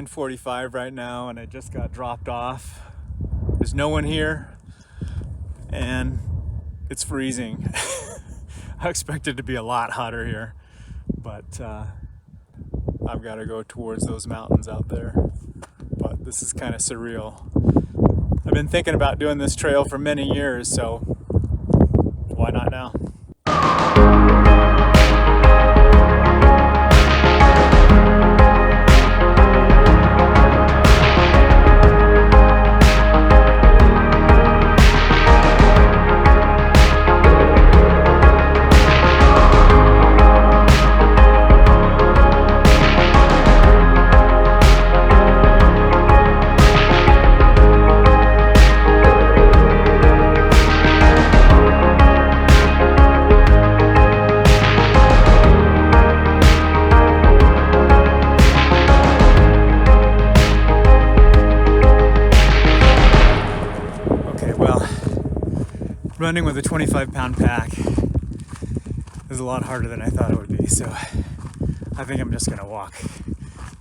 9:45 right now, and I just got dropped off. There's no one here, and it's freezing. I expected it to be a lot hotter here, but I've got to go towards those mountains out there. But this is kind of surreal. I've been thinking about doing this trail for many years, so why not now? Running with a 25-pound pack is a lot harder than I thought it would be, so I think I'm just gonna walk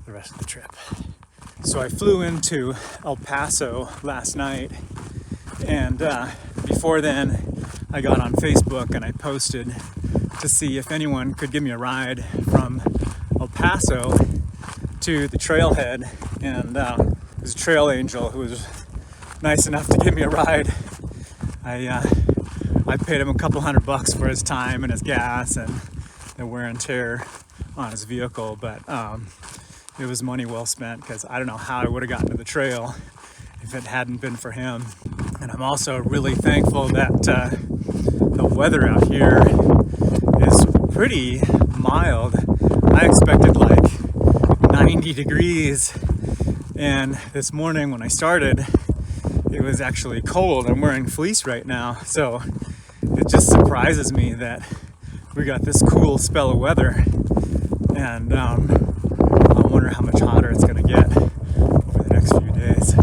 the rest of the trip. So I flew into El Paso last night, and before then I got on Facebook and I posted to see if anyone could give me a ride from El Paso to the trailhead, and there's a trail angel who was nice enough to give me a ride. I paid him a couple $100 for his time and his gas and the wear and tear on his vehicle, but it was money well spent, because I don't know how I would have gotten to the trail if it hadn't been for him. And I'm also really thankful that the weather out here is pretty mild. I expected like 90 degrees, and this morning when I started, it was actually cold. I'm wearing fleece right now, so it just surprises me that we got this cool spell of weather, and I wonder how much hotter it's going to get over the next few days.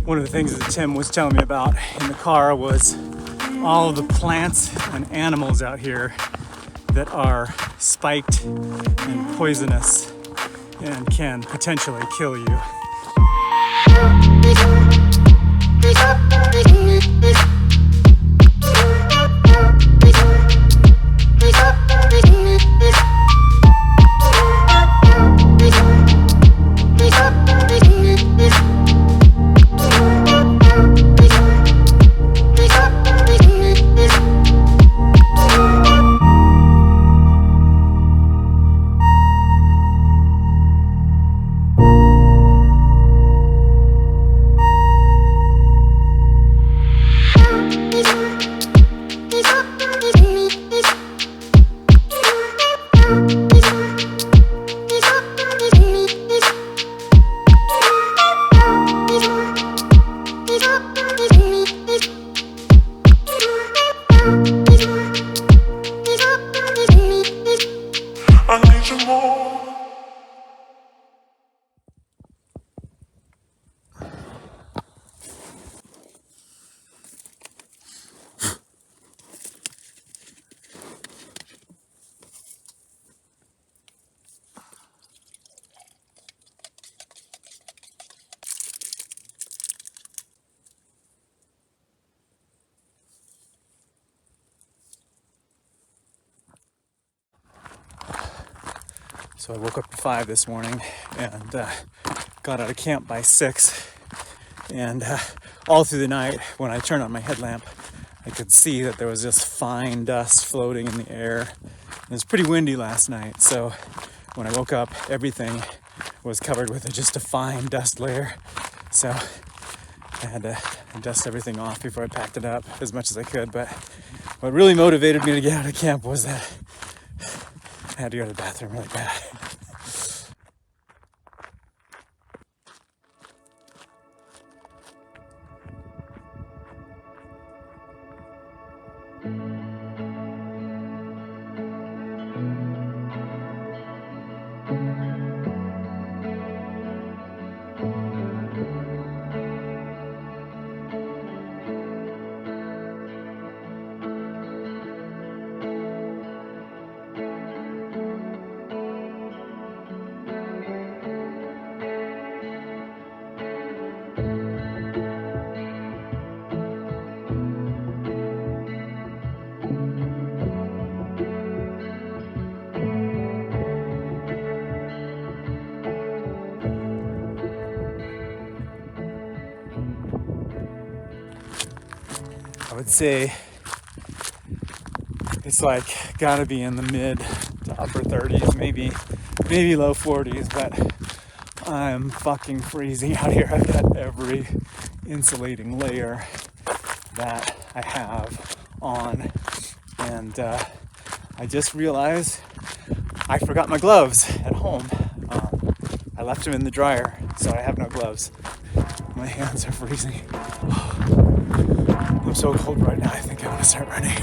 One of the things that Tim was telling me about in the car was all of the plants and animals out here that are spiked and poisonous and can potentially kill you. So I woke up at 5 this morning and got out of camp by 6. And all through the night, when I turned on my headlamp, I could see that there was just fine dust floating in the air. It was pretty windy last night, so when I woke up, everything was covered with just a fine dust layer. So I had to dust everything off before I packed it up as much as I could. But what really motivated me to get out of camp was that I had to go to the bathroom really bad. I would say it's like gotta be in the mid to upper 30s, maybe low 40s, but I'm fucking freezing out here. I've got every insulating layer that I have on, and I just realized I forgot my gloves at home. I left them in the dryer, so I have no gloves. My hands are freezing. I'm so cold right now, I think I want to start running.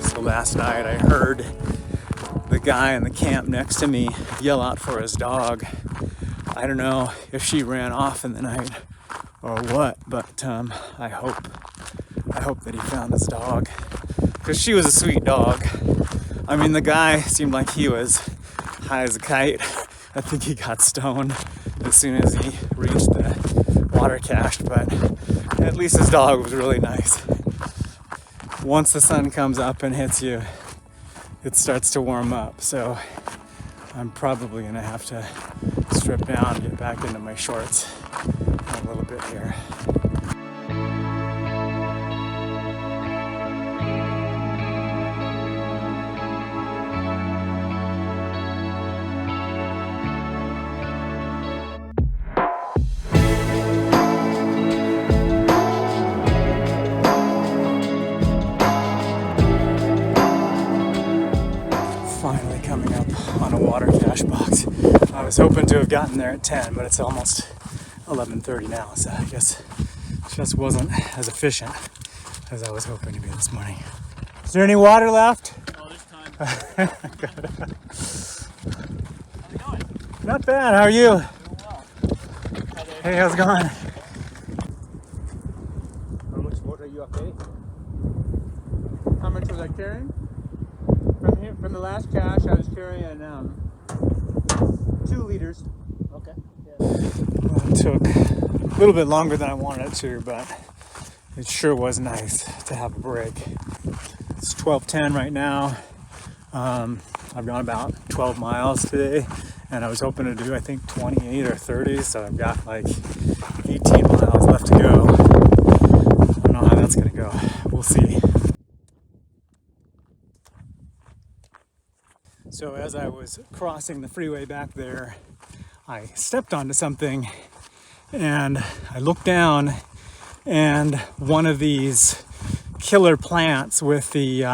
So last night I heard the guy in the camp next to me yell out for his dog. I don't know if she ran off in the night or what, but I hope that he found his dog, because she was a sweet dog. I mean, the guy seemed like he was high as a kite. I think he got stoned as soon as he reached the water cache, but at least his dog was really nice. Once the sun comes up and hits you, it starts to warm up, so I'm probably gonna have to strip down and get back into my shorts in a little bit here. Finally coming up on a water cache box. I was hoping to have gotten there at 10, but it's almost 11:30 now, so I guess it just wasn't as efficient as I was hoping to be this morning. Is there any water left? Oh, there's time. How's it going? Not bad, how are you? Doing well. Hey, how's it going? How much water are you okay? How much was I carrying? From the last cache, I was carrying 2 liters. Okay. Yeah. Well, it took a little bit longer than I wanted it to, but it sure was nice to have a break. It's 12:10 right now. I've gone about 12 miles today, and I was hoping to do, I think, 28 or 30, so I've got like 18 miles left to go. I don't know how that's gonna go. We'll see. So as I was crossing the freeway back there, I stepped onto something and I looked down, and one of these killer plants with the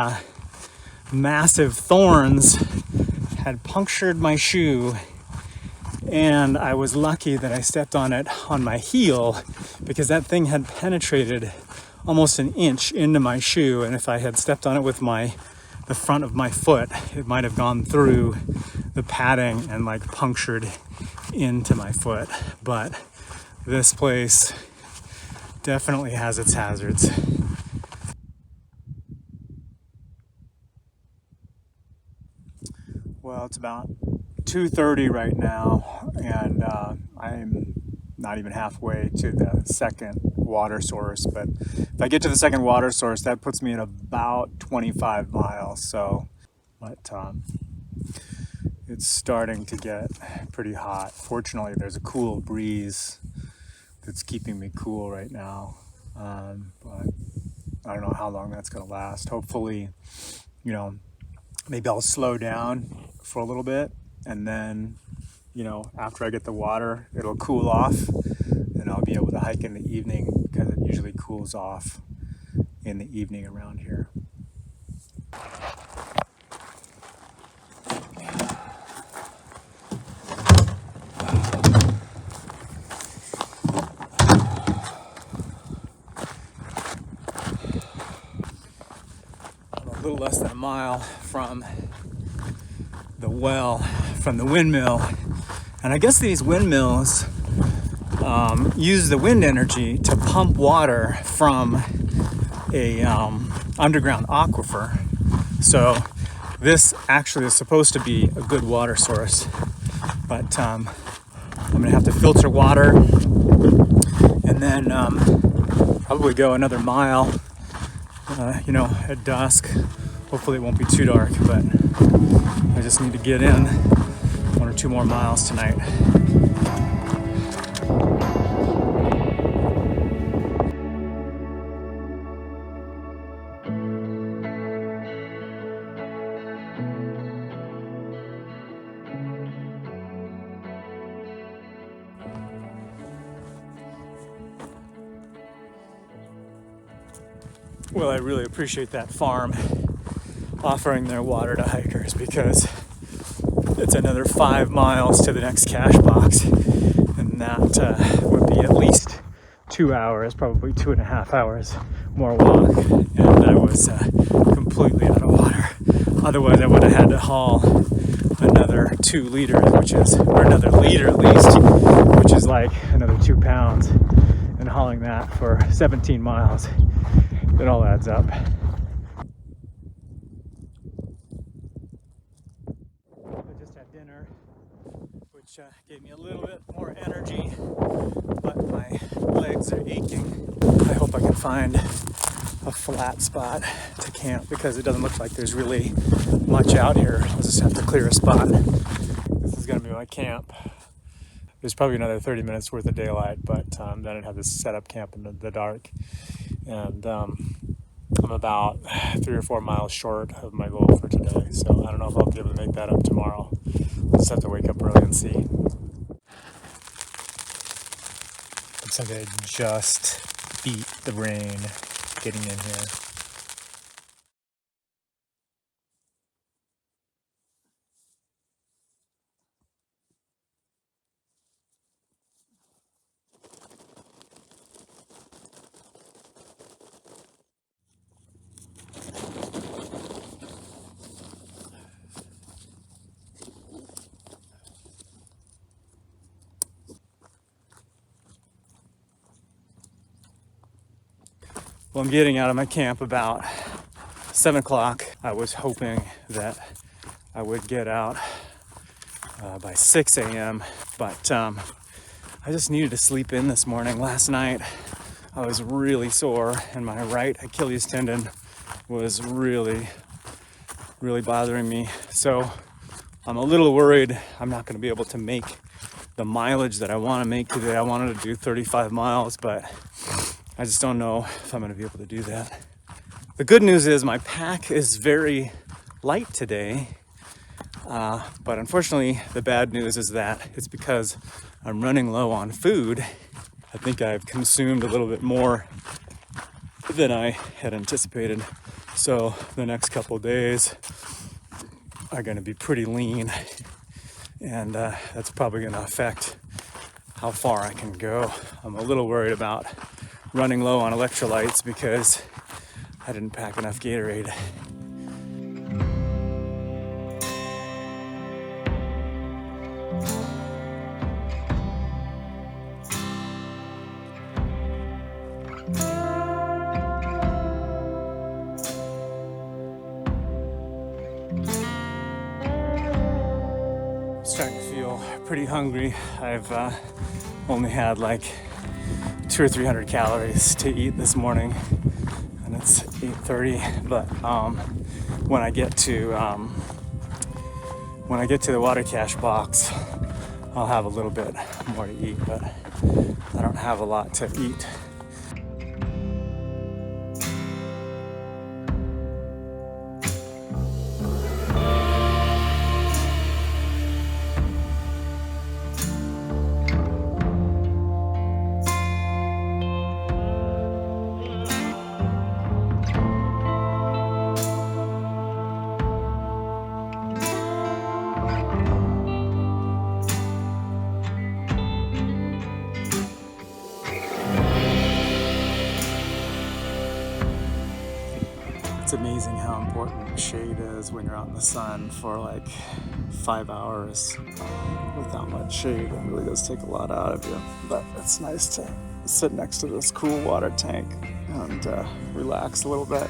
massive thorns had punctured my shoe, and I was lucky that I stepped on it on my heel, because that thing had penetrated almost an inch into my shoe, and if I had stepped on it with the front of my foot, it might have gone through the padding and like punctured into my foot. But this place definitely has its hazards. Well, it's about 2:30 right now, and I'm not even halfway to the second water source. But if I get to the second water source, that puts me at about 25 miles. So, but it's starting to get pretty hot. Fortunately, there's a cool breeze that's keeping me cool right now. But I don't know how long that's going to last. Hopefully, you know, maybe I'll slow down for a little bit, and then, you know, after I get the water, it'll cool off, and I'll be able to hike in the evening, because it usually cools off in the evening around here. I'm a little less than a mile from the well, from the windmill, and I guess these windmills use the wind energy to pump water from a underground aquifer. So this actually is supposed to be a good water source, but I'm gonna have to filter water and then probably go another mile, you know, at dusk. Hopefully it won't be too dark, but I just need to get in 1 or 2 more miles tonight. Well, I really appreciate that farm offering their water to hikers, because it's another 5 miles to the next cache box, and that would be at least 2 hours, probably 2.5 hours more walk, and I was completely out of water. Otherwise, I would have had to haul another 2 liters, or another liter at least, which is like another 2 pounds, and hauling that for 17 miles. It all adds up. I just had dinner, which gave me a little bit more energy, but my legs are aching. I hope I can find a flat spot to camp, because it doesn't look like there's really much out here. I'll just have to clear a spot. This is gonna be my camp. There's probably another 30 minutes worth of daylight, but then I'd have to set up camp in the dark. And I'm about 3 or 4 miles short of my goal for today, so I don't know if I'll be able to make that up tomorrow. I'll just have to wake up early and see. Looks like I just beat the rain getting in here. Well, I'm getting out of my camp about 7 o'clock. I was hoping that I would get out by 6 a.m., but I just needed to sleep in this morning. Last night I was really sore, and my right Achilles tendon was really bothering me. So I'm a little worried I'm not going to be able to make the mileage that I want to make today. I wanted to do 35 miles, but I just don't know if I'm going to be able to do that. The good news is my pack is very light today, but unfortunately the bad news is that it's because I'm running low on food. I think I've consumed a little bit more than I had anticipated, so the next couple of days are going to be pretty lean, and that's probably going to affect how far I can go. I'm a little worried about running low on electrolytes because I didn't pack enough Gatorade. pretty hungry. I've only had like 200 or 300 calories to eat this morning, and it's 8:30. But when I get to the water cache box, I'll have a little bit more to eat, but I don't have a lot to eat. It's amazing how important shade is when you're out in the sun for like 5 hours. Without much shade, it really does take a lot out of you. But it's nice to sit next to this cool water tank and relax a little bit.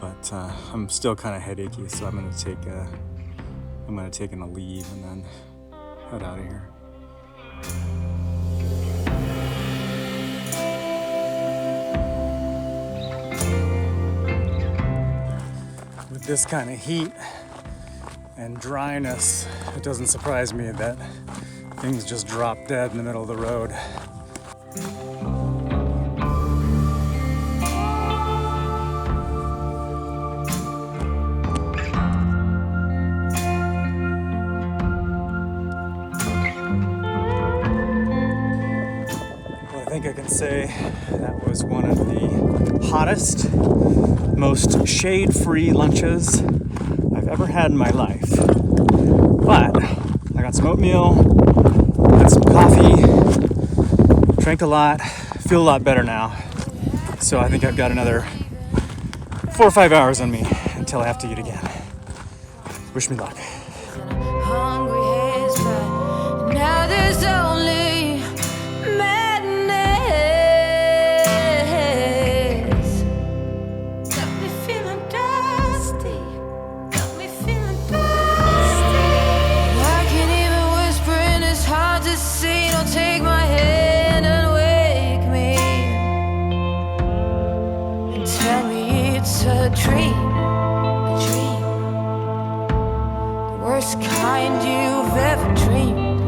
But I'm still kind of headachy, so I'm gonna take a leave and then head out of here. With this kind of heat and dryness, it doesn't surprise me that things just drop dead in the middle of the road. Well, I think I can say that was one of the hottest, most shade-free lunches I've ever had in my life. But I got some oatmeal, had some coffee, drank a lot, feel a lot better now. So I think I've got another 4 or 5 hours on me until I have to eat again. Wish me luck. Hungry heads, but now there's only madness. Got me feeling dusty. Got me feeling dusty. I can't even whisper, and it's hard to see. Don't take my hand and wake me and tell me it's a dream. Worst kind you've ever dreamed.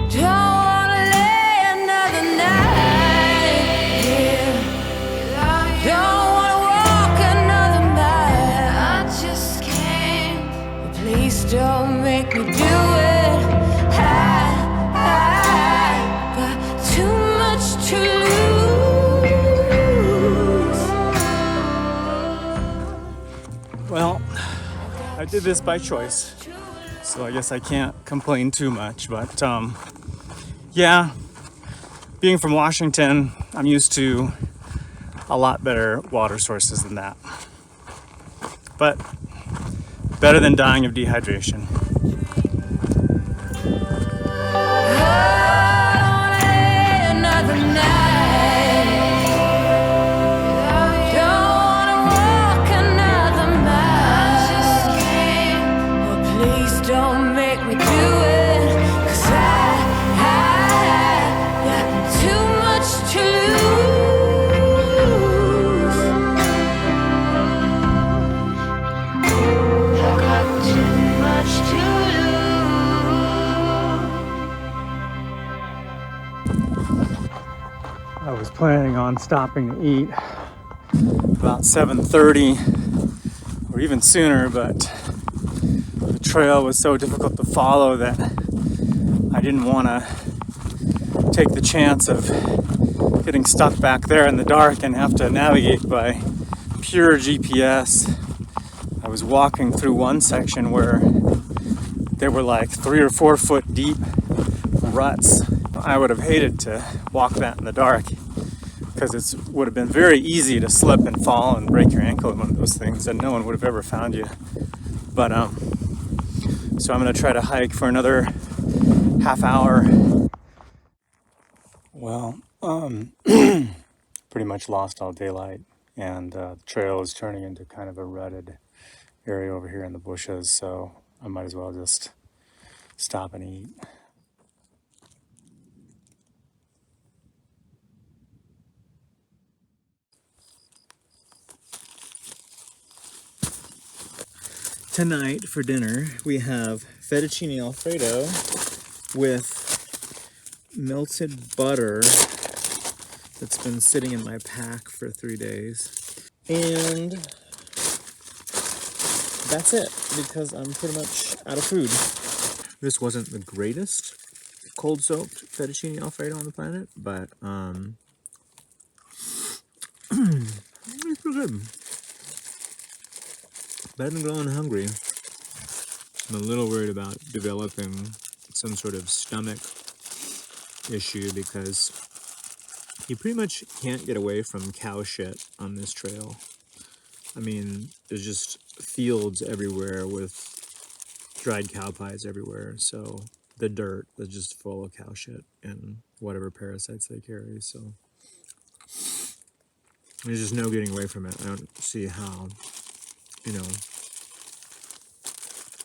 Don't wanna lay another night here. Don't wanna walk another mile. I just can't. Please don't make me do it. I got too much to lose. Well, I did this by choice, so I guess I can't complain too much. But yeah, being from Washington, I'm used to a lot better water sources than that. But better than dying of dehydration. Another night. Don't wanna walk another mile. I just can't. Well, please don't make me do it. 'Cause I got too much to lose. I got too much to I was planning on stopping to eat about 7:30 or even sooner, but the trail was so difficult to follow that I didn't want to take the chance of getting stuck back there in the dark and have to navigate by pure GPS. I was walking through one section where there were like 3 or 4 foot deep ruts. I would have hated to walk that in the dark because it would have been very easy to slip and fall and break your ankle in one of those things, and no one would have ever found you. But so I'm gonna try to hike for another half hour. Well, pretty much lost all daylight, and the trail is turning into kind of a rutted area over here in the bushes, so I might as well just stop and eat. Tonight for dinner we have fettuccine alfredo with melted butter that's been sitting in my pack for 3 days. And that's it, because I'm pretty much out of food. This wasn't the greatest cold soaked fettuccine alfredo on the planet, but it's pretty good. Better than going hungry. I'm a little worried about developing some sort of stomach issue because you pretty much can't get away from cow shit on this trail. I mean, there's just fields everywhere with dried cow pies everywhere, so the dirt is just full of cow shit and whatever parasites they carry, so there's just no getting away from it. I don't see how, you know,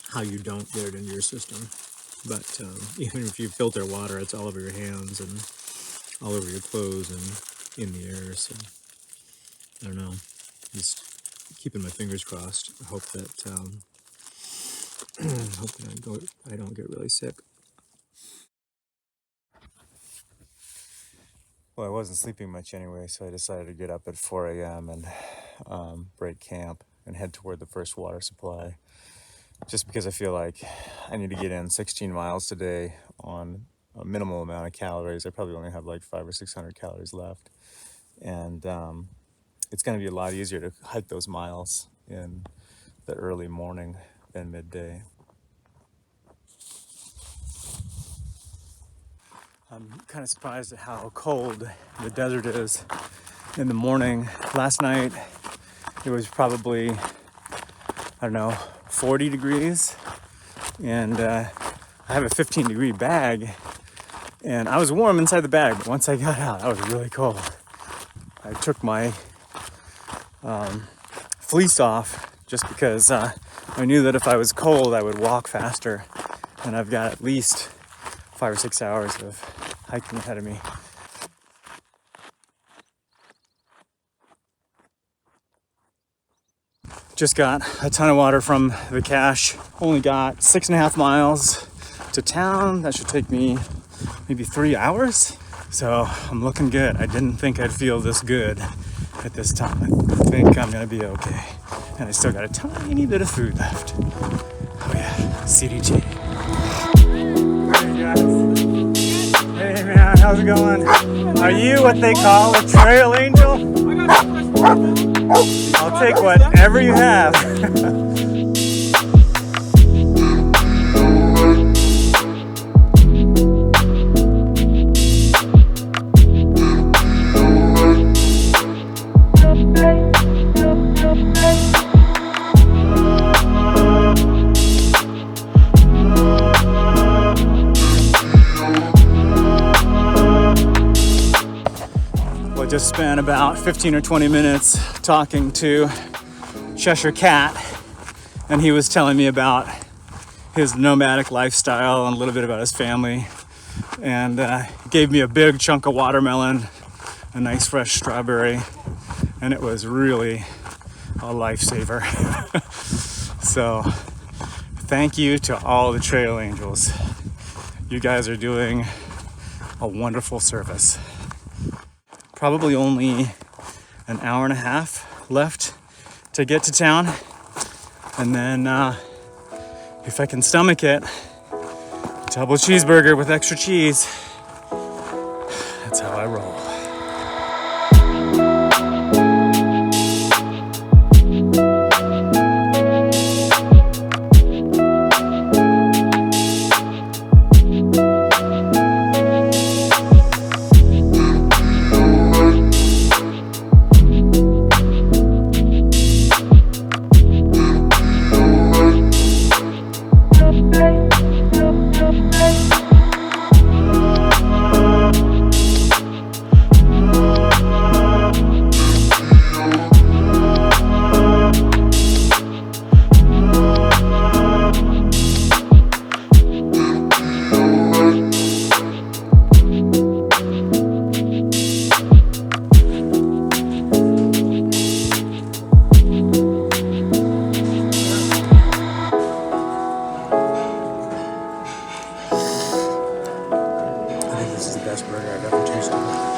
how you don't get it into your system. But even if you filter water, it's all over your hands and all over your clothes and in the air, so I don't know. Just keeping my fingers crossed. I hope that I don't get really sick. Well, I wasn't sleeping much anyway, so I decided to get up at 4 a.m. and break camp and head toward the first water supply. Just because I feel like I need to get in 16 miles today on a minimal amount of calories. I probably only have like 500 or 600 calories left. And it's going to be a lot easier to hike those miles in the early morning than midday. I'm kind of surprised at how cold the desert is in the morning. Last night it was probably, I don't know, 40 degrees, and I have a 15-degree bag, and I was warm inside the bag, but once I got out, I was really cold. I took my fleece off just because I knew that if I was cold, I would walk faster, and I've got at least 5 or 6 hours of hiking ahead of me. Just got a ton of water from the cache. Only got 6.5 miles to town. That should take me maybe 3 hours. So I'm looking good. I didn't think I'd feel this good at this time. I think I'm gonna be okay. And I still got a tiny bit of food left. Oh yeah, CDT. Hey guys. Hey man, how's it going? Are you what they call a trail angel? I'll take whatever you have. Well, just spent about 15 or 20 minutes talking to Cheshire Cat, and he was telling me about his nomadic lifestyle and a little bit about his family, and gave me a big chunk of watermelon, a nice fresh strawberry, and it was really a lifesaver. So thank you to all the trail angels. You guys are doing a wonderful service. Probably only an hour and a half left to get to town, and then if I can stomach it, double cheeseburger with extra cheese. That's how I roll. best burger I've ever tasted.